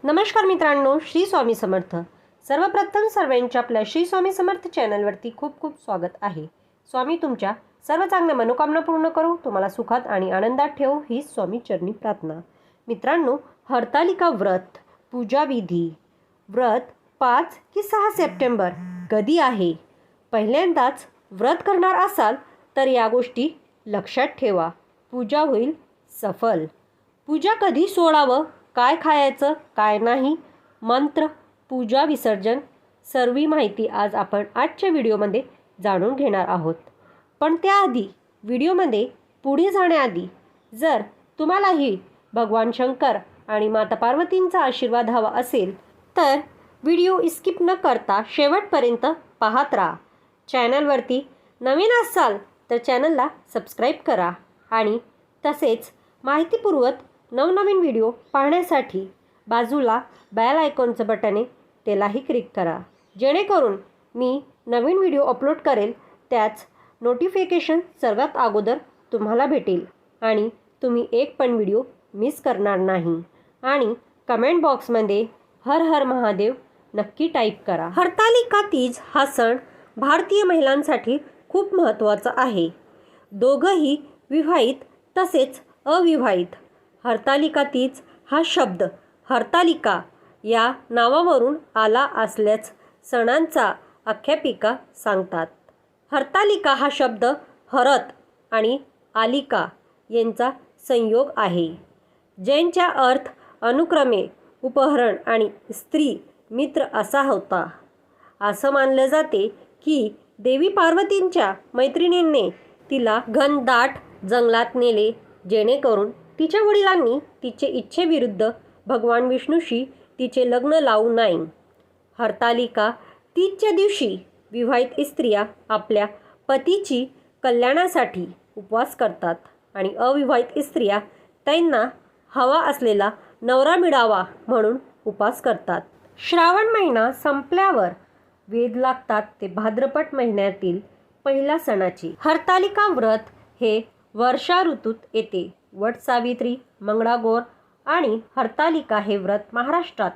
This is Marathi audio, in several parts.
नमस्कार मित्रांनो, श्री स्वामी समर्थ। सर्वप्रथम सर्वांच्या आपल्या श्री स्वामी समर्थ चॅनलवरती खूप खूप स्वागत आहे। स्वामी तुमच्या सर्व चांगल्या मनोकामना पूर्ण करू, तुम्हाला सुखात आणि आनंदात ठेवू ही स्वामी चरणी प्रार्थना। मित्रांनो, हरतालिका व्रत पूजा विधी व्रत 5 की 6 सप्टेंबर कधी आहे? पहिल्यांदाच व्रत करणार असाल तर या गोष्टी लक्षात ठेवा, पूजा होईल सफल। पूजा कधी सोडावं, काय खायचं काय नाही, मंत्र, पूजा विसर्जन सर्व माहिती आज आपण आजच्या व्हिडिओमध्ये जाणून घेणार आहोत। पण त्याआधी व्हिडिओमध्ये पुढे जाण्याआधी जर तुम्हालाही भगवान शंकर आणि माता पार्वतींचा आशीर्वाद हवा असेल तर व्हिडिओ स्किप न करता शेवटपर्यंत पाहत राहा। चॅनलवरती नवीन असाल तर चॅनलला सबस्क्राईब करा आणि तसेच माहितीपूर्वक नवनवीन व्हिडिओ पाहण्यासाठी बाजूला बेल आयकॉनचं बटन आहे त्यालाही क्लिक करा, जेणेकरून मी नवीन व्हिडिओ अपलोड करेल त्याच नोटिफिकेशन सर्वात अगोदर तुम्हाला भेटेल आणि तुम्ही एक पण व्हिडिओ मिस करणार नाही। आणि कमेंट बॉक्समध्ये हर हर महादेव नक्की टाईप करा। हरतालिका तीज हा सण भारतीय महिलांसाठी खूप महत्त्वाचा आहे, दोघंही विवाहित तसेच अविवाहित। हरतालिका तीज हा शब्द हरतालिका या नावावरून आला असल्यास सणांचा आख्यायिका सांगतात। हरतालिका हा शब्द हरत आणि आलिका यांचा संयोग आहे, ज्यांचा अर्थ अनुक्रमे उपहरण आणि स्त्री मित्र असा होता। असं मानलं जाते की देवी पार्वतींच्या मैत्रिणींनी तिला घनदाट जंगलात नेले, जेणेकरून तिच्या वडिलांनी तिचे इच्छेविरुद्ध भगवान विष्णूशी तिचे लग्न लावू नये। हरतालिका तीजच्या दिवशी विवाहित स्त्रिया आपल्या पतीची कल्याणासाठी उपवास करतात आणि अविवाहित स्त्रिया त्यांना हवा असलेला नवरा मिळावा म्हणून उपवास करतात। श्रावण महिना संपल्यावर वेध लागतात ते भाद्रपद महिन्यातील पहिल्या सणाची। हरतालिका व्रत हे वर्षा ऋतूत येते। वट सावित्री, मंगळागौर आणि हरतालिका हे व्रत महाराष्ट्रात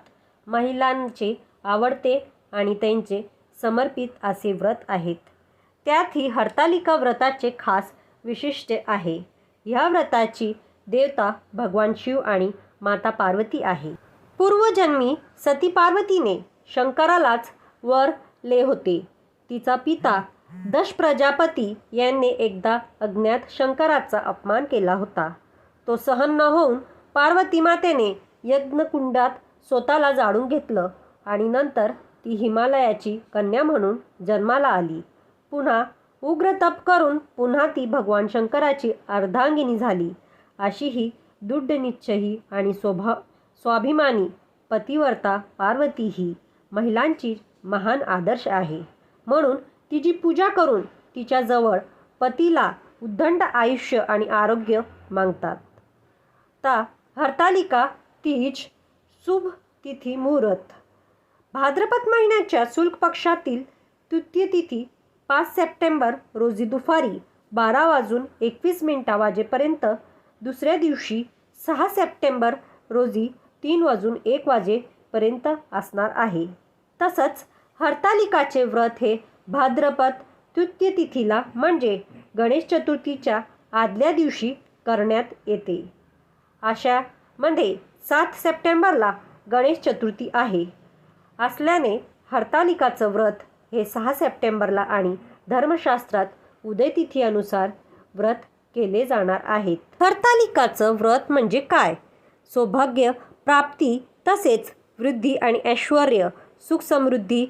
महिलांचे आवडते आणि त्यांचे समर्पित असे व्रत आहेत। त्यातही हरतालिका व्रताचे खास वैशिष्ट्य आहे। ह्या व्रताची देवता भगवान शिव आणि माता पार्वती आहे। पूर्वजन्मी सती पार्वतीने शंकरालाच वर ले होते। तिचा पिता दक्ष प्रजापती यांनी एकदा अज्ञात शंकराचा अपमान केला होता। तो सहन न होऊन पार्वती मातेने यज्ञकुंडात स्वतःला जाळून घेतलं आणि नंतर ती हिमालयाची कन्या म्हणून जन्माला आली। पुन्हा उग्र तप करून पुन्हा ती भगवान शंकराची अर्धांगिनी झाली। अशी ही दृढनिश्चयी आणि स्वाभिमानी पतिव्रता पार्वती ही महिलांची महान आदर्श आहे, म्हणून तिची पूजा करून तिच्याजवळ पतीला उदंड आयुष्य आणि आरोग्य मागतात। हरतालिका तीज शुभ तिथी मुहूर्त भाद्रपद महिन्याच्या शुक्ल पक्षातील तृतीय तिथी 5 सप्टेंबर रोजी दुपारी 12:21 वाजेपर्यंत, दुसऱ्या दिवशी 6 सप्टेंबर रोजी 3:01 वाजेपर्यंत असणार आहे। तसंच हरतालिकाचे व्रत हे भाद्रपद तृतीय तिथीला म्हणजे गणेश चतुर्थीच्या आदल्या दिवशी करण्यात येते। अशामध्ये 7 सप्टेंबरला गणेश चतुर्थी आहे असल्याने हरतालिकाचं व्रत हे 6 सप्टेंबरला आणि धर्मशास्त्रात उदयतिथीनुसार व्रत केले जाणार आहेत। हरतालिकाचं व्रत म्हणजे काय? सौभाग्य प्राप्ती तसेच वृद्धी आणि ऐश्वर्य, सुख समृद्धी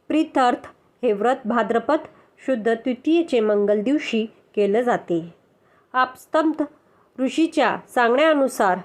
प्रीत्यर्थ हे व्रत भाद्रपद शुद्ध तृतीयेचे मंगल दिवशी केले जाते। आपस्तंभ ऋषीच्या सांगण्यानुसार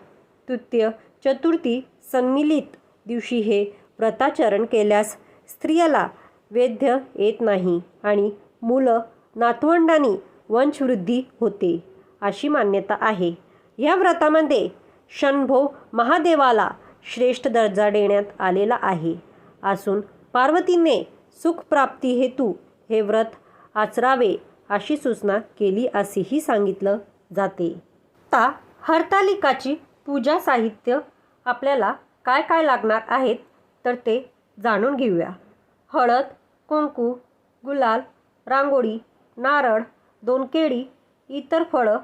तृतीय चतुर्थी सम्मिलित दिवशी हे व्रताचरण केल्यास स्त्रियाला वैध्य येत नाही आणि मुलं नातवंडांनी वंशवृद्धी होते अशी मान्यता आहे। या व्रतामध्ये शंभो महादेवाला श्रेष्ठ दर्जा देण्यात आलेला आहे असून पार्वतीने सुखप्राप्ती हेतू हे व्रत आचरावे अशी सूचना केली असेही सांगितलं जाते। हरतालिकाची पूजा साहित्य आपल्याला काय काय लागणार आहेत तर ते जाणून घेऊया. हळद, कुंकू, गुलाल, रांगोळी, नारळ, 2 केळी, इतर फळं,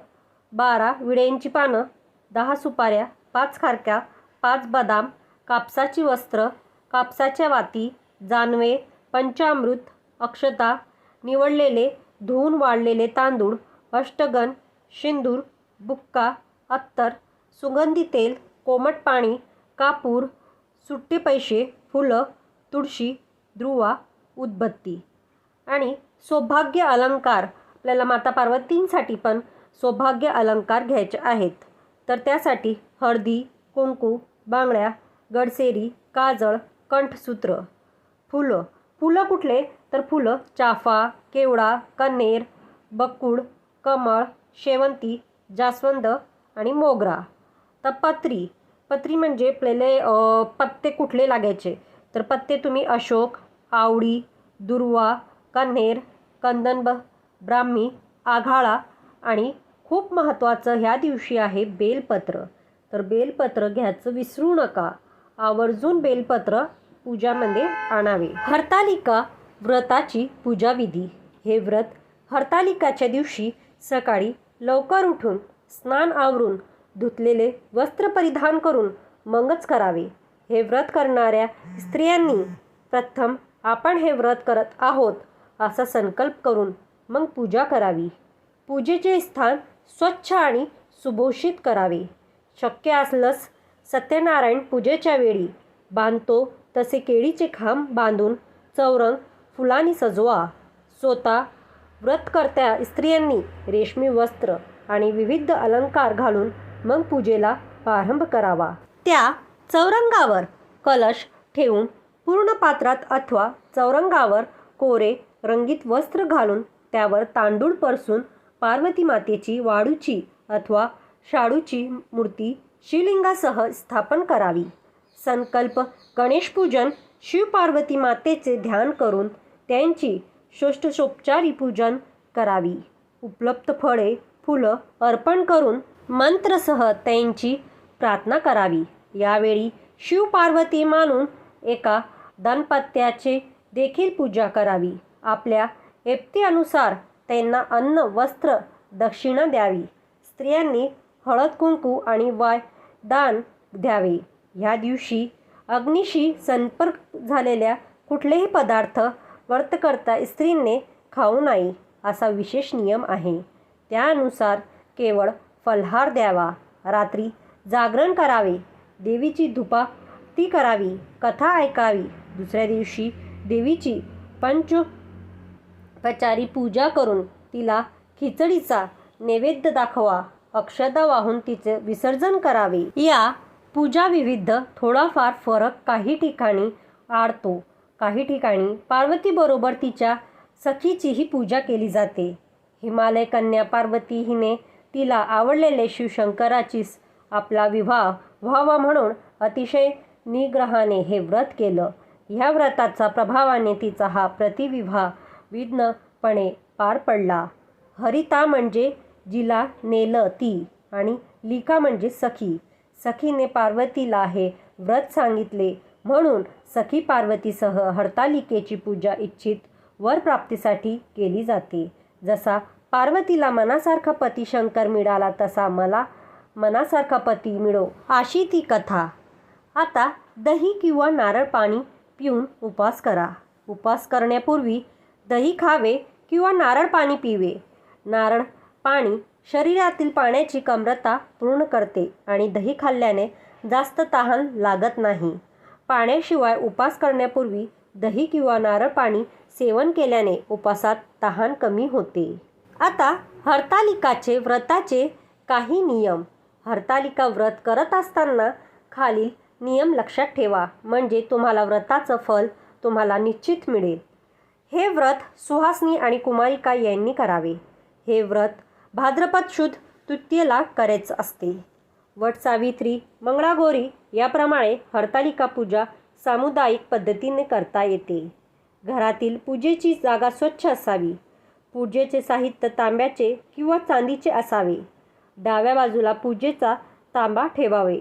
12 विड्याची पानं, 10 सुपाऱ्या, 5 खारक्या, 5 बदाम, कापसाची वस्त्र, कापसाच्या वाती, जानवे, पंचामृत, अक्षता, निवडलेले धुवून वाळलेले तांदूळ, अष्टगन, सिंदूर, बुक्का, अत्तर, सुगंधी तेल, कोमट पाणी, कापूर, सुट्टे पैसे, फुलं, तुळशी, दुर्वा, उदबत्ती. आणि सौभाग्य अलंकार, आपल्याला माता पार्वतींसाठी पण सौभाग्य अलंकार घ्यायचे आहेत. तर त्यासाठी हळदी, कुंकू, बांगड्या, गडसेरी, काजळ, कंठसूत्र. फुलं कुठले तर फुलं चाफा, केवडा, कन्हेर, बकुळ, कमळ, शेवंती, जास्वंद आणि मोगरा. तर पत्री म्हणजे आपल्याला पत्ते कुठले लागायचे तर पत्ते तुम्ही अशोक, आवळी, दुर्वा, कन्हेर, कंदन, ब्राह्मी, आघाळा आणि खूप महत्त्वाचं ह्या दिवशी आहे बेलपत्र. तर बेलपत्र घ्यायचं विसरू नका. आवर्जून बेलपत्र पूजामध्ये आणावे. हरतालिका व्रताची पूजाविधी. हे व्रत हरतालिकाच्या दिवशी सकाळी लवकर उठून स्नान आवरून धुतलेले वस्त्र परिधान करून मगच करावे. हे व्रत करणाऱ्या स्त्रियांनी प्रथम आपण हे व्रत करत आहोत असा संकल्प करून मग पूजा करावी. पूजेचे स्थान स्वच्छ आणि सुभूषित करावे. शक्य असल्यास सत्यनारायण पूजेच्या वेळी बांधतो तसे केळीचे खांब बांधून चौरंग फुलांनी सजवा. स्वतः व्रतकर्त्या स्त्रियांनी रेशमी वस्त्र आणि विविध अलंकार घालून मग पूजेला प्रारंभ करावा. त्या चौरंगावर कलश ठेवून पूर्ण पात्रात अथवा चौरंगावर कोरे रंगीत वस्त्र घालून त्यावर तांदूळ परसून पार्वती मातेची वाळूची अथवा शाडूची मूर्ती शिवलिंगासह स्थापन करावी. संकल्प गणेशपूजन, शिवपार्वती मातेचे ध्यान करून त्यांची षोडशोपचारी पूजन करावी. उपलब्ध फळे, फुलं अर्पण करून मंत्रसह त्यांची प्रार्थना करावी. यावेळी शिवपार्वती मानून एका दाम्पत्याचे देखील पूजा करावी. आपल्या ऐपतीनुसार त्यांना अन्न, वस्त्र, दक्षिणा द्यावी. स्त्रियांनी हळद, कुंकू आणि दान द्यावे. ह्या दिवशी अग्नीशी संपर्क झालेल्या कुठलेही पदार्थ व्रतकर्ता स्त्रीने खाऊ नये असा विशेष नियम आहे. त्यानुसार केवळ फलाहार द्यावा. रात्री जागरण करावे. देवीची धूपारती करावी. कथा ऐकावी. दुसऱ्या दिवशी देवीची पंचोपचारी पूजा करून तिला खिचडीचा नैवेद्य दाखवा. अक्षता वाहून तिचे विसर्जन करावे. या पूजा विविध थोडाफार फरक काही ठिकाणी आढळतो. काही ठिकाणी पार्वतीबरोबर तिच्या सखीचीही पूजा केली जाते. हिमालय कन्या पार्वती हिने तिला आवडलेले शिवशंकराची आपला विवाह व्हावा म्हणून अतिशय निग्रहाने हे व्रत केलं. ह्या व्रताचा प्रभावाने तिचा हा प्रतिविवाह विघ्नपणे पार पडला. हरिता म्हणजे जिला नेलं ती आणि लिका म्हणजे सखी. सखीने पार्वतीला हे व्रत सांगितले म्हणून सखी पार्वतीसह हरतालिकेची पूजा इच्छित वरप्राप्तीसाठी केली जाते. जसा पार्वतीला मनासारखा पती शंकर मिळाला तसा मला मनासारखा पती मिळो अशी ती कथा. आता दही किंवा नारळ पाणी पिऊन उपवास करा. उपवास करण्यापूर्वी दही खावे किंवा नारळ पाणी पिवे. नारळ पाणी शरीरातील पाण्याची कमतरता पूर्ण करते आणि दही खाल्ल्याने जास्त तहान लागत नाही. पाण्याशिवाय उपवास करण्यापूर्वी दही किंवा नारळ पाणी सेवन केल्याने उपवासात तहान कमी होते. आता हरतालिकाचे व्रताचे काही नियम. हरतालिका व्रत करत असताना खालील नियम लक्षात ठेवा म्हणजे तुम्हाला व्रताचं फल तुम्हाला निश्चित मिळेल. हे व्रत सुहासिनी आणि कुमारिका यांनी करावे. हे व्रत भाद्रपद शुद्ध तृतीयेला करायचं असते. वटसावित्री, मंगळागौरी याप्रमाणे हरतालिका पूजा सामुदायिक पद्धतीने करता येते. घरातील पूजेची जागा स्वच्छ असावी. पूजेचे साहित्य तांब्याचे किंवा चांदीचे असावे. डाव्या बाजूला पूजेचा तांबा ठेवावे.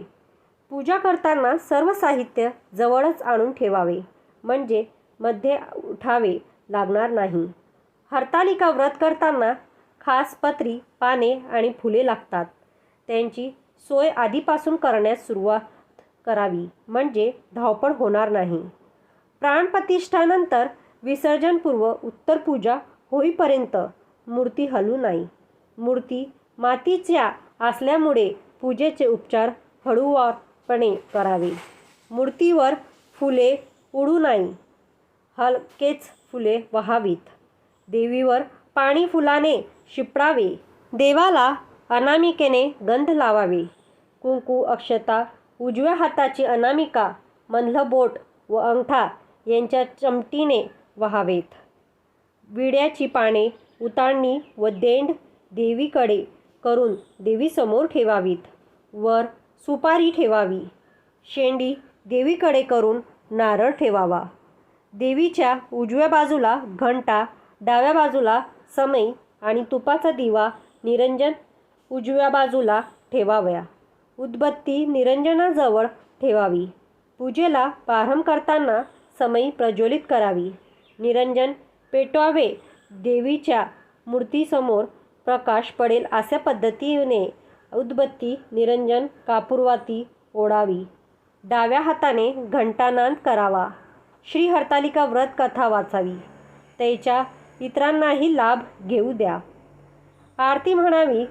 पूजा करताना सर्व साहित्य जवळच आणून ठेवावे, म्हणजे मध्ये उठावे लागणार नाही. हरतालिका व्रत करताना खास पत्री, पाने आणि फुले लागतात. त्यांची सोय आधीपासून करण्यास सुरुवात करावी, म्हणजे धावपळ होणार नाही. प्राणप्रतिष्ठानंतर विसर्जनपूर्व उत्तर पूजा होईपर्यंत मूर्ती हलू नाही. मूर्ती मातीच्या असल्यामुळे पूजेचे उपचार हळूवारपणे करावे. मूर्तीवर फुले उडू नाही, हलकेच फुले वहावीत. देवीवर पाणी फुलाने शिंपडावे. देवाला अनामिकेने गंध लावावे. कुंकू, अक्षता, उजव्या हाताची अनामिका, मधलं बोट व अंगठा यांच्या चमटीने वहावेत. विड्याची पाने, उतांडी व देंड देवीकडे करून देवीसमोर ठेवावीत. वर सुपारी ठेवावी. शेंडी देवीकडे करून नारळ ठेवावा. देवीच्या उजव्या बाजूला घंटा, डाव्या बाजूला समई आणि तुपाचा दिवा निरंजन उजव्या बाजूला ठेवाव्या. उदबत्ती निरंजनाजवळ ठेवावी. पूजेला प्रारंभ करताना समई प्रज्वलित करावी. निरंजन पेटवावे. देवीच्या मूर्तीसमोर प्रकाश पडेल अशा पद्धतीने उदबत्ती, निरंजन, कापूरवाती ओढावी. डाव्या हाताने घंटानाद करावा. श्री हरतालिका व्रत कथा वाचावी. त्याचा इतरांनाही लाभ घेऊ द्या. आरती म्हणावी.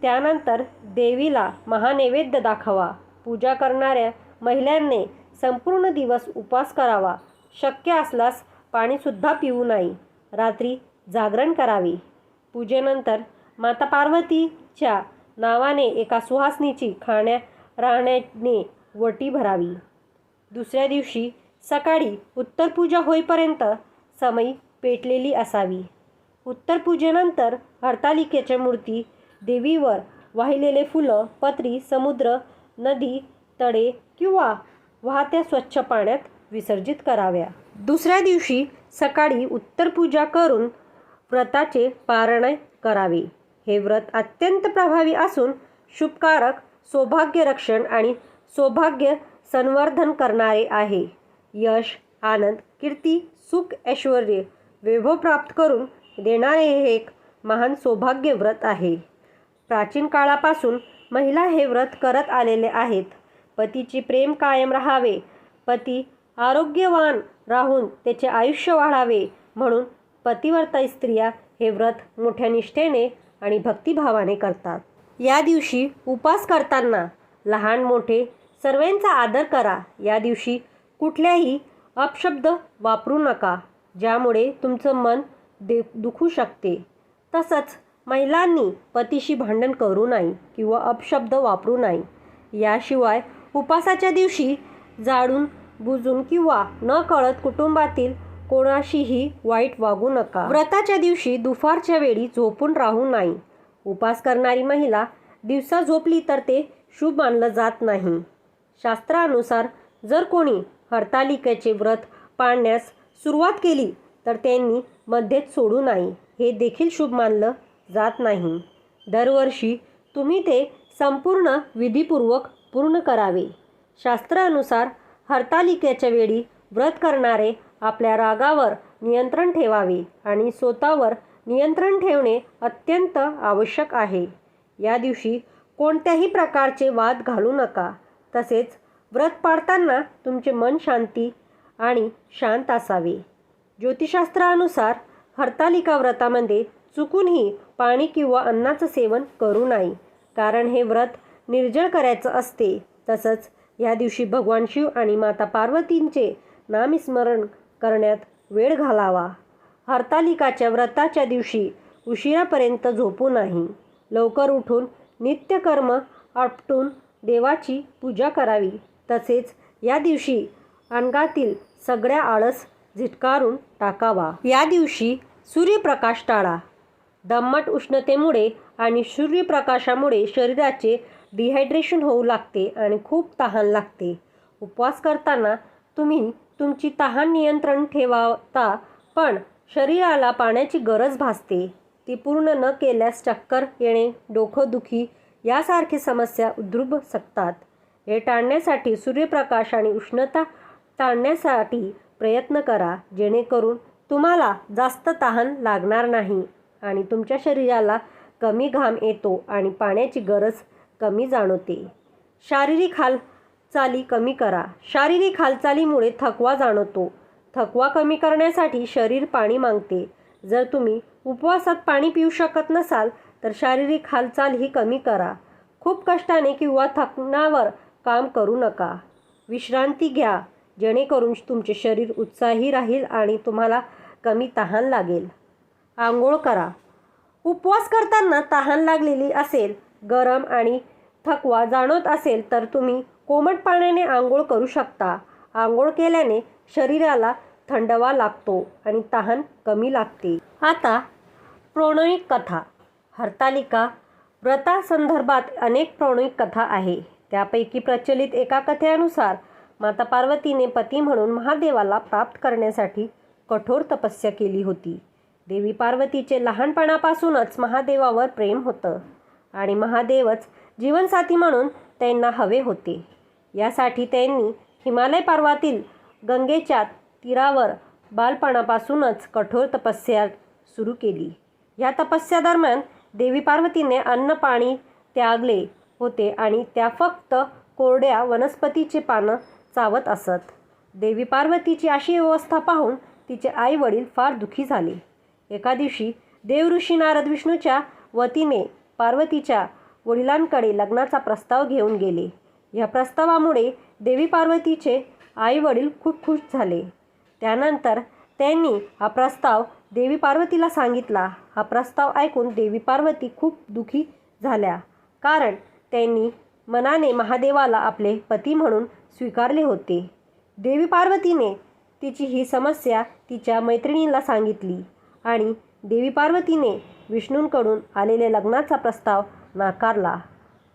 त्यानंतर देवीला महानैवेद्य दाखवा. पूजा करणाऱ्या महिलांनी संपूर्ण दिवस उपवास करावा. शक्य असल्यास पाणीसुद्धा पिऊ नये. रात्री जागरण करावे. पूजेनंतर माता पार्वतीच्या नावाने एका सुहासिनीची खाण्या राहण्याने वटी भरावी. दुसऱ्या दिवशी सकाळी उत्तर पूजा होईपर्यंत समई पेटलेली असावी. उत्तर पूजेनंतर हरतालिकेच्या मूर्ती देवीवर वाहिलेले फुलं, पत्री समुद्र, नदी, तळे किंवा वाहत्या स्वच्छ पाण्यात विसर्जित कराव्या. दुसऱ्या दिवशी सकाळी उत्तर पूजा करून व्रताचे पारायण करावे. हे व्रत अत्यंत प्रभावी असून शुभकारक, सौभाग्य रक्षण आणि सौभाग्य संवर्धन करणारे आहे. यश, आनंद, कीर्ती, सुख, ऐश्वर्य, वैभव प्राप्त करून देणारे हे एक महान सौभाग्य व्रत आहे. प्राचीन काळापासून महिला हे व्रत करत आलेले आहेत. पतीचे प्रेम कायम राहावे, पती आरोग्यवान राहून त्याचे आयुष्य वाढावे म्हणून पतिव्रता स्त्रिया हे व्रत मोठ्या निष्ठेने आणि भक्तिभावाने करतात. या दिवशी उपवास करताना लहान मोठे सर्वांचा आदर करा. या दिवशी कुठल्याही अपशब्द वापरू नका, ज्यामुळे तुमचं मन दुखू शकते. तसंच महिलांनी पतीशी भांडण करू नये किंवा अपशब्द वापरू नये. याशिवाय उपवासाच्या दिवशी जाणून बुजून किंवा न कळत कुटुंबातील कोणाशीही वाईट वागू नका. व्रताच्या दिवशी दुपारच्या वेळी झोपून राहू नये. उपवास करणारी महिला दिवसा झोपली तर ते शुभ मानलं जात नाही. शास्त्रानुसार जर कोणी हरतालिकेचे व्रत पाळण्यास सुरुवात केली तर त्यांनी मध्येच सोडू नये. हे देखील शुभ मानलं जात नाही. दरवर्षी तुम्ही ते संपूर्ण विधीपूर्वक पूर्ण करावे. शास्त्रानुसार हरतालिकेच्या वेळी व्रत करणारे आपल्या रागावर नियंत्रण ठेवावे आणि स्वतःवर नियंत्रण ठेवणे अत्यंत आवश्यक आहे. या दिवशी कोणत्याही प्रकारचे वाद घालू नका. तसेच व्रत पाळताना तुमचे मन शांती आणि शांत असावे. ज्योतिषशास्त्रानुसार हरतालिका व्रतामध्ये चुकूनही पाणी किंवा अन्नाचं सेवन करू नये, कारण हे व्रत निर्जळ करायचं असते. तसंच या दिवशी भगवान शिव आणि माता पार्वतींचे नामस्मरण करण्यात वेळ घालावा. हरतालिकाच्या व्रताच्या दिवशी उशिरापर्यंत झोपू नाही. लवकर उठून नित्यकर्म आटोपून देवाची पूजा करावी. तसेच या दिवशी अंगातील सगळ्या आळस झिटकारून टाकावा. या दिवशी सूर्यप्रकाश टाळा. दमट उष्णतेमुळे आणि सूर्यप्रकाशामुळे शरीराचे डिहायड्रेशन होऊ लागते आणि खूप तहान लागते. उपवास करताना तुम्ही तुमची तहान नियंत्रण ठेवता, पण शरीराला पाण्याची गरज भासते. ती पूर्ण न केल्यास चक्कर येणे, डोकंदुखी यासारखी समस्या उद्भवू शकतात. हे टाळण्यासाठी सूर्यप्रकाश आणि उष्णता टाळण्यासाठी प्रयत्न करा, जेणेकरून तुम्हाला जास्त तहान लागणार नाही आणि तुमच्या शरीराला कमी घाम येतो आणि पाण्याची गरज कमी जाणवते. शारीरिक हालचाली कमी करा. शारीरिक हालचालीमुळे थकवा जाणवतो. थकवा कमी करण्यासाठी शरीर पाणी मागते. जर तुम्ही उपवासात पाणी पिऊ शकत नसाल तर शारीरिक हालचाल ही कमी करा. खूप कष्टाने किंवा थकण्यावर काम करू नका. विश्रांती घ्या, जेणेकरून तुमचे शरीर उत्साही राहील आणि तुम्हाला कमी तहान लागेल. आंघोळ करा. उपवास करताना तहान लागलेली असेल, गरम आणि थकवा जाणवत असेल तर तुम्ही कोमट पाण्याने आंघोळ करू शकता. आंघोळ केल्याने शरीराला थंडावा लागतो आणि तहान कमी लागते. आता पौराणिक कथा. हरतालिका व्रतासंदर्भात अनेक पौराणिक कथा आहे. त्यापैकी प्रचलित एका कथेनुसार माता पार्वतीने पती म्हणून महादेवाला प्राप्त करण्यासाठी कठोर तपस्या केली होती. देवी पार्वतीचे लहानपणापासूनच महादेवावर प्रेम होतं आणि महादेवच जीवनसाथी म्हणून त्यांना हवे होते. यासाठी त्यांनी हिमालय पर्वतातील गंगेच्या तीरावर बालपणापासूनच कठोर तपस्या सुरू केली. या तपस्यादरम्यान देवी पार्वतीने अन्न पाणी त्यागले होते आणि त्या फक्त कोरड्या वनस्पतीचे पानं चावत असत. देवी पार्वतीची अशी अवस्था पाहून तिचे आई वडील फार दुःखी झाले. एका दिवशी देवऋषी नारद विष्णूच्या वतीने पार्वतीच्या वडिलांकडे लग्नाचा प्रस्ताव घेऊन गेले. या प्रस्तावामुळे देवी पार्वतीचे आई वडील खूप खुश झाले. त्यानंतर त्यांनी हा प्रस्ताव देवी पार्वतीला सांगितला. हा प्रस्ताव ऐकून देवी पार्वती खूप दुःखी झाल्या, कारण त्यांनी मनाने महादेवाला आपले पती म्हणून स्वीकारले होते. देवी पार्वतीने तिची ही समस्या तिच्या मैत्रिणीला सांगितली आणि देवी पार्वतीने विष्णूंकडून आलेल्या लग्नाचा प्रस्ताव नाकारला.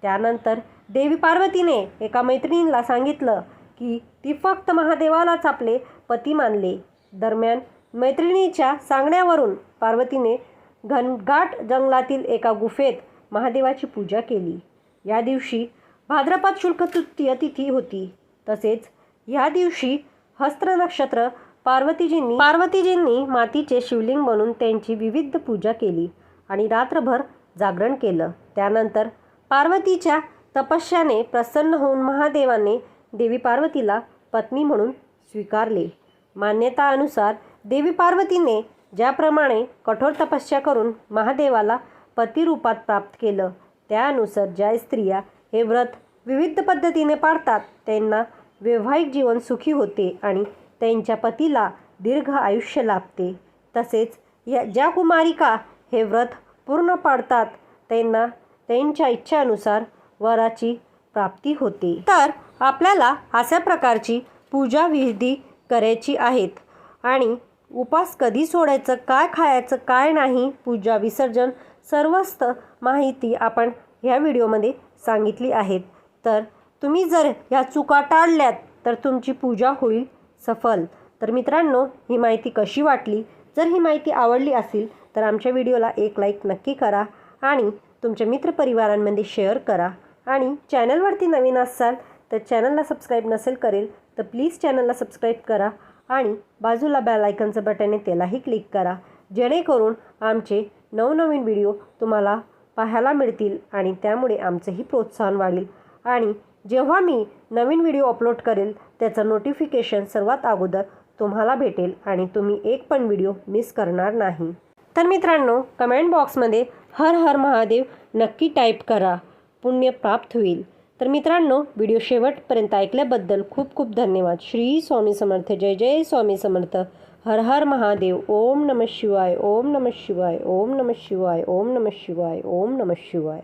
त्यानंतर देवी पार्वतीने एका मैत्रिणीला सांगितलं की ती फक्त महादेवालाच आपले पती मानले. दरम्यान मैत्रिणीच्या सांगण्यावरून पार्वतीने घनदाट जंगलातील एका गुफेत महादेवाची पूजा केली. या दिवशी भाद्रपद शुक्ल तृतीय तिथी होती. तसेच या दिवशी हस्त्र नक्षत्र पार्वतीजींनी मातीचे शिवलिंग बनवून त्यांची विविध पूजा केली आणि रात्रभर जागरण केलं. त्यानंतर पार्वतीच्या तपस्याने प्रसन्न होऊन महादेवाने देवी पार्वतीला पत्नी म्हणून स्वीकारले. मान्यतानुसार देवी पार्वतीने ज्याप्रमाणे कठोर तपस्या करून महादेवाला पतिरूपात प्राप्त केलं, त्यानुसार ज्या स्त्रिया हे व्रत विविध पद्धतीने पाळतात त्यांना वैवाहिक जीवन सुखी होते आणि त्यांच्या पतीला दीर्घ आयुष्य लाभते. तसेच ज्या कुमारिका हे व्रत पूर्ण पाळतात त्यांना त्यांच्या इच्छेनुसार वराची प्राप्ती होते. तर आपल्याला अशा प्रकारची पूजा विधी करायची आहेत आणि उपास कधी सोडायचं, काय खायचं, काय नाही, पूजा विसर्जन सर्वस्त माहिती आपण ह्या व्हिडिओमध्ये सांगितली आहेत. तर तुम्ही जर ह्या चुका टाळल्यात तर तुमची पूजा होईल सफल. तर मित्रांनो, ही माहिती कशी वाटली? जर ही माहिती आवडली असेल तर आमच्या व्हिडिओला एक लाईक नक्की करा आणि तुमच्या मित्रपरिवारांमध्ये शेअर करा. आणि चॅनलवरती नवीन असाल तर चॅनलला सबस्क्राईब नसेल करेल तर प्लीज चॅनलला सबस्क्राईब करा आणि बाजूला बेल आयकॉनचं बटन आहे त्यालाही क्लिक करा, जेणेकरून आमचे नवनवीन व्हिडिओ तुम्हाला पाहायला मिळतील आणि त्यामुळे आमचंही प्रोत्साहन वाढेल. आणि जेव्हा मी नवीन व्हिडिओ अपलोड करेल त्याचं नोटिफिकेशन सर्वात अगोदर तुम्हाला भेटेल आणि तुम्ही एक पण व्हिडिओ मिस करणार नाही. तर मित्रांनो, कमेंट बॉक्समध्ये हर हर महादेव नक्की टाईप करा, पुण्य प्राप्त होईल. तर मित्रांनो, व्हिडिओ शेवटपर्यंत ऐकल्याबद्दल खूप खूप धन्यवाद. श्री स्वामी समर्थ. जय जय स्वामी समर्थ. हर हर महादेव. ओम नमः शिवाय. ओम नमः शिवाय. ओम नमः शिवाय. ओम नमः शिवाय. ओम नमः शिवाय.